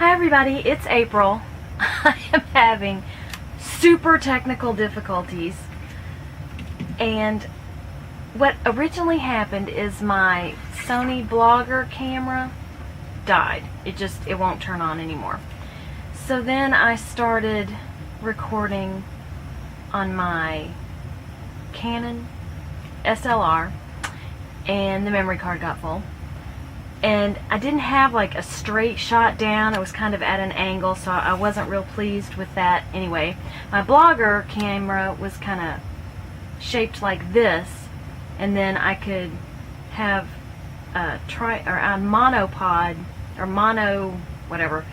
Hi everybody, it's April. I am having super technical difficulties, and what originally happened is my Sony Blogger camera died. It won't turn on anymore. So then I started recording on my Canon SLR, and the memory card got full. And I didn't have like a straight shot down. It was kind of at an angle, so I wasn't real pleased with that. Anyway, my Blogger camera was kind of shaped like this, and then I could have a monopod or mono whatever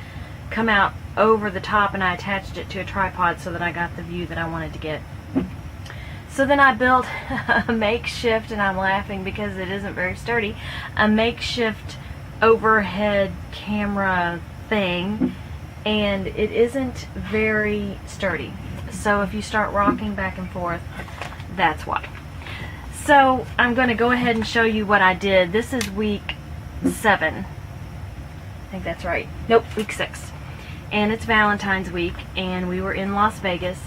come out over the top, and I attached it to a tripod so that I got the view that I wanted to get. So then I built a makeshift, and I'm laughing because it isn't very sturdy, a makeshift overhead camera thing, and it isn't very sturdy. So if you start rocking back and forth, that's why. So I'm going to go ahead and show you what I did. This is week 7. I think that's right. Nope, week 6. And it's Valentine's week, and we were in Las Vegas.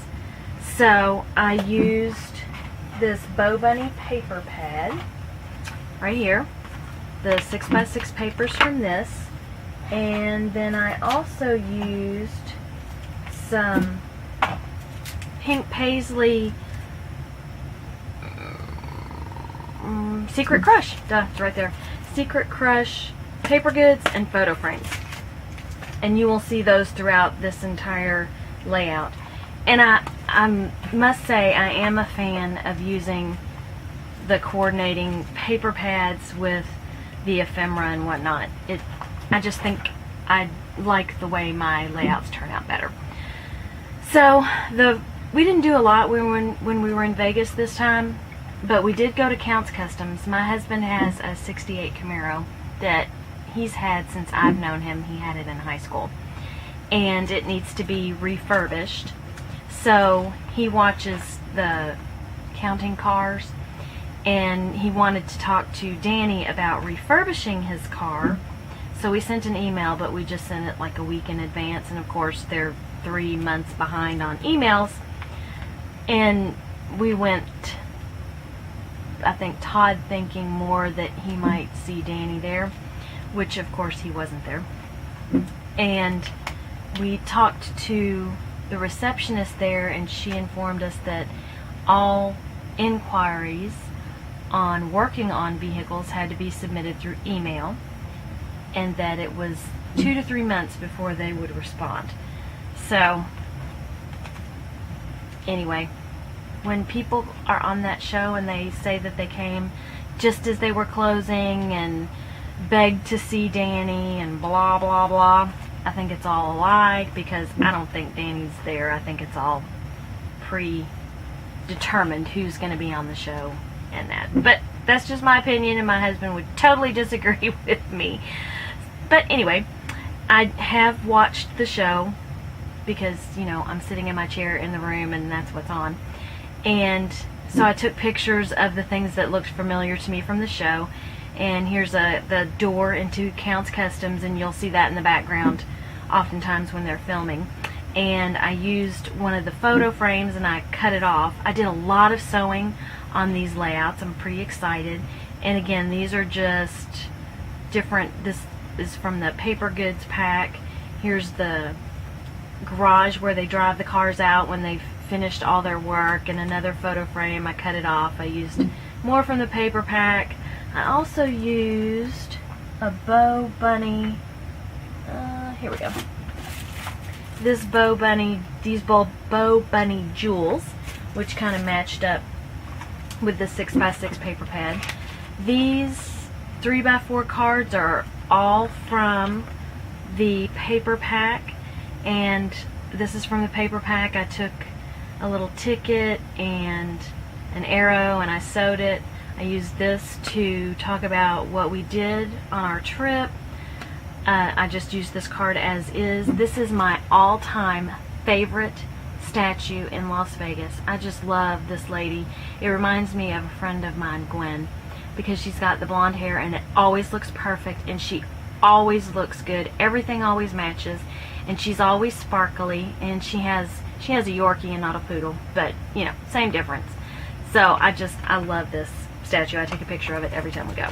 So I used this Bow Bunny paper pad right here, the 6x6 papers from this, and then I also used some pink paisley Secret Crush, it's right there, Secret Crush paper goods and photo frames, and you will see those throughout this entire layout. And I must say, I am a fan of using the coordinating paper pads with the ephemera and whatnot. I just think I like the way my layouts turn out better. So we didn't do a lot when we were in Vegas this time, but we did go to Count's Customs. My husband has a '68 Camaro that he's had since I've known him. He had it in high school, and it needs to be refurbished. So he watches the counting cars, and he wanted to talk to Danny about refurbishing his car. So we sent an email, but we just sent it like a week in advance, and of course they're 3 months behind on emails. And we went, I think Todd thinking more that he might see Danny there, which of course he wasn't there. And we talked to the receptionist there, and she informed us that all inquiries on working on vehicles had to be submitted through email, and that it was 2 to 3 months before they would respond. So anyway, when people are on that show and they say that they came just as they were closing and begged to see Danny and blah blah blah, I think it's all a lie, because I don't think Danny's there. I think it's all predetermined who's going to be on the show and that. But that's just my opinion, and my husband would totally disagree with me. But anyway, I have watched the show because, you know, I'm sitting in my chair in the room and that's what's on. And so I took pictures of the things that looked familiar to me from the show. And here's the door into Count's Customs, and you'll see that in the background oftentimes when they're filming. And I used one of the photo frames and I cut it off. I did a lot of sewing on these layouts. I'm pretty excited. And again, these are just different. This is from the paper goods pack. Here's the garage where they drive the cars out when they've finished all their work, and another photo frame. I cut it off. I used more from the paper pack. I also used a Bow Bunny, here we go, these Bow Bunny jewels, which kind of matched up with the 6x6 paper pad. These 3x4 cards are all from the paper pack, and this is from the paper pack. I took a little ticket and an arrow and I sewed it. I used this to talk about what we did on our trip. I just used this card as is. This is my all-time favorite statue in Las Vegas. I just love this lady. It reminds me of a friend of mine, Gwen, because she's got the blonde hair and it always looks perfect, and she always looks good. Everything always matches, and she's always sparkly, and she has a Yorkie and not a poodle, but you know, same difference. So I love this statue. I take a picture of it every time we go.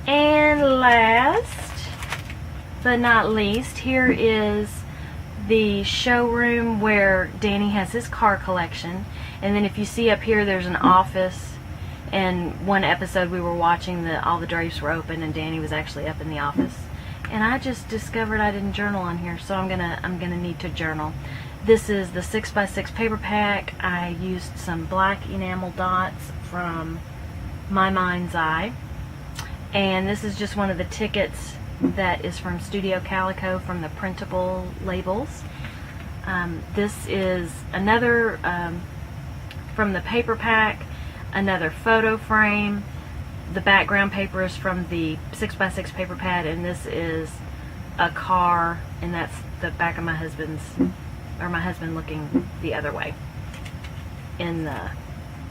And last but not least, here is the showroom where Danny has his car collection. And then if you see up here, there's an office. And one episode we were watching, all the drapes were open and Danny was actually up in the office. And I just discovered I didn't journal on here, so I'm gonna need to journal. This is the 6x6 paper pack. I used some black enamel dots from My Mind's Eye. And this is just one of the tickets that is from Studio Calico, from the printable labels. This is another from the paper pack, another photo frame. The background paper is from the 6x6 paper pad, and this is a car, and that's the back of my husband looking the other way in the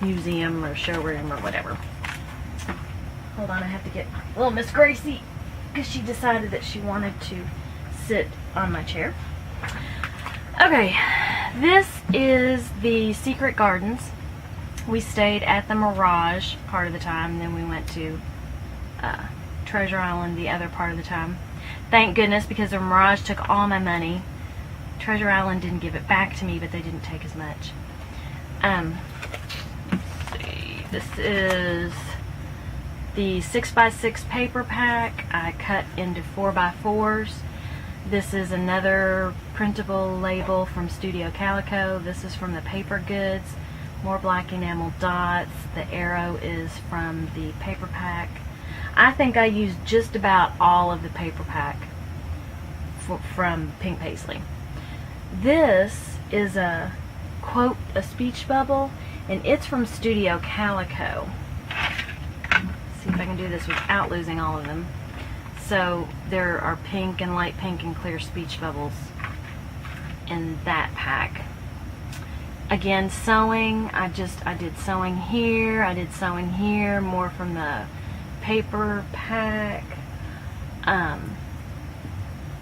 museum or showroom or whatever. Hold on, I have to get little Miss Gracie, because she decided that she wanted to sit on my chair. Okay, this is the Secret Gardens. We stayed at the Mirage part of the time, and then we went to Treasure Island the other part of the time. Thank goodness, because the Mirage took all my money. Treasure Island didn't give it back to me, but they didn't take as much. Let's see, this is the 6x6 paper pack. I cut into 4x4s. This is another printable label from Studio Calico. This is from the Paper Goods. More black enamel dots. The arrow is from the paper pack. I think I used just about all of the paper pack from Pink Paisley. This is a quote, a speech bubble, and it's from Studio Calico. See if I can do this without losing all of them. So there are pink and light pink and clear speech bubbles in that pack. Again, sewing, I did sewing here, I did sewing here, more from the paper pack.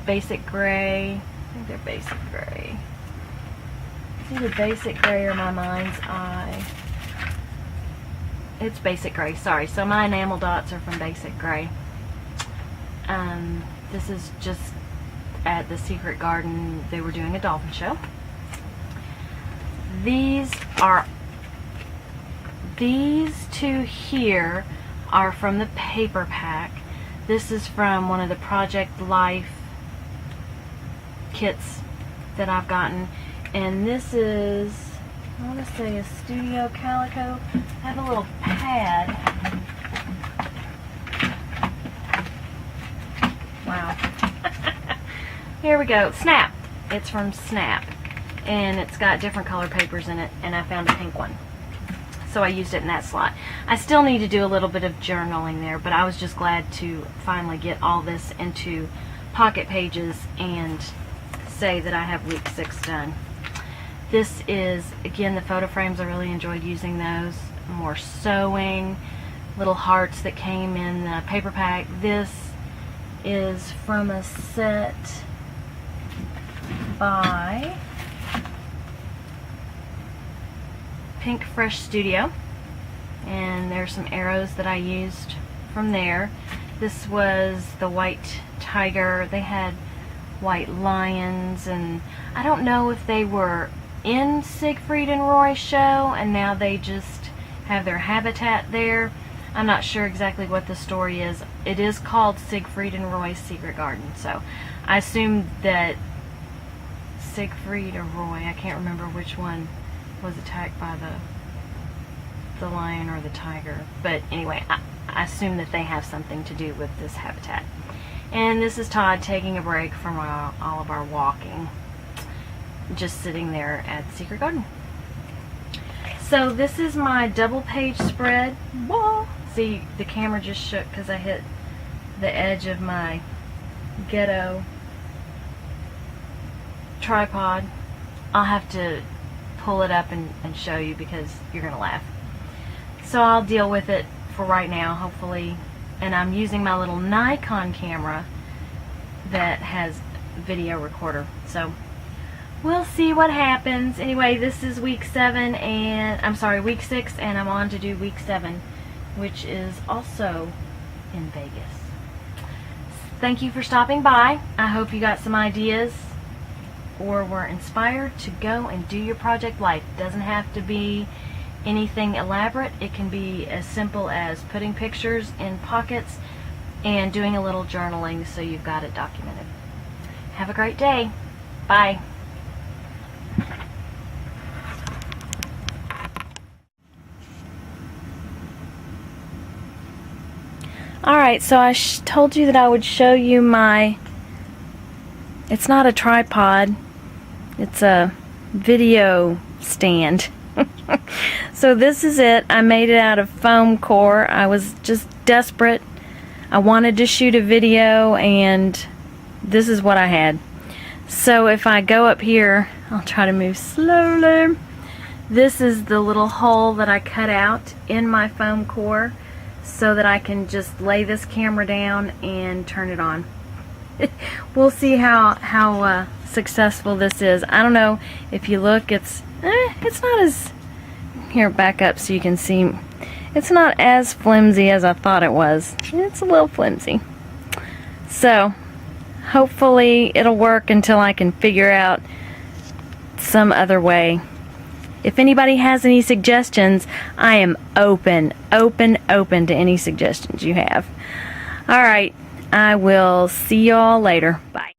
Basic gray, I think they're basic gray. It's either basic gray or My Mind's Eye. It's basic gray, sorry. So my enamel dots are from basic gray. This is just at the Secret Garden. They were doing a dolphin show. These two here are from the paper pack. This is from one of the Project Life kits that I've gotten. And this is, I want to say, a Studio Calico. I have a little pad. Wow. Here we go. Snap. It's from Snap. And it's got different color papers in it, and I found a pink one. So I used it in that slot. I still need to do a little bit of journaling there, but I was just glad to finally get all this into pocket pages and say that I have week 6 done. This is, again, the photo frames. I really enjoyed using those. More sewing, little hearts that came in the paper pack. This is from a set by Pink Fresh Studio, and there's some arrows that I used from there. This was the white tiger. They had white lions, and I don't know if they were in Siegfried and Roy's show and now they just have their habitat there. I'm not sure exactly what the story is. It is called Siegfried and Roy's Secret Garden, so I assume that Siegfried or Roy, I can't remember which one was attacked by the lion or the tiger, but anyway, I assume that they have something to do with this habitat. And this is Todd taking a break from all of our walking, just sitting there at the Secret Garden. So this is my double page spread. Whoa! See, the camera just shook because I hit the edge of my ghetto tripod. I'll have to pull it up and show you because you're gonna laugh. So I'll deal with it for right now. Hopefully and I'm using my little Nikon camera that has video recorder. So we'll see what happens. Anyway, this is week 7, and I'm sorry, week 6, and I'm on to do week 7, which is also in Vegas. Thank you for stopping by. I hope you got some ideas or were inspired to go and do your project life. It doesn't have to be anything elaborate. It can be as simple as putting pictures in pockets and doing a little journaling so you've got it documented. Have a great day. Bye. Alright, so I told you that I would show you my, it's not a tripod, it's a video stand. So this is it. I made it out of foam core. I was just desperate. I wanted to shoot a video, and this is what I had. So if I go up here, I'll try to move slowly. This is the little hole that I cut out in my foam core so that I can just lay this camera down and turn it on. We'll see how successful this is. I don't know if you look, it's not as, here, back up so you can see, it's not as flimsy as I thought it was. It's a little flimsy. So hopefully it'll work until I can figure out some other way. If anybody has any suggestions, I am open to any suggestions you have. Alright, I will see y'all later. Bye.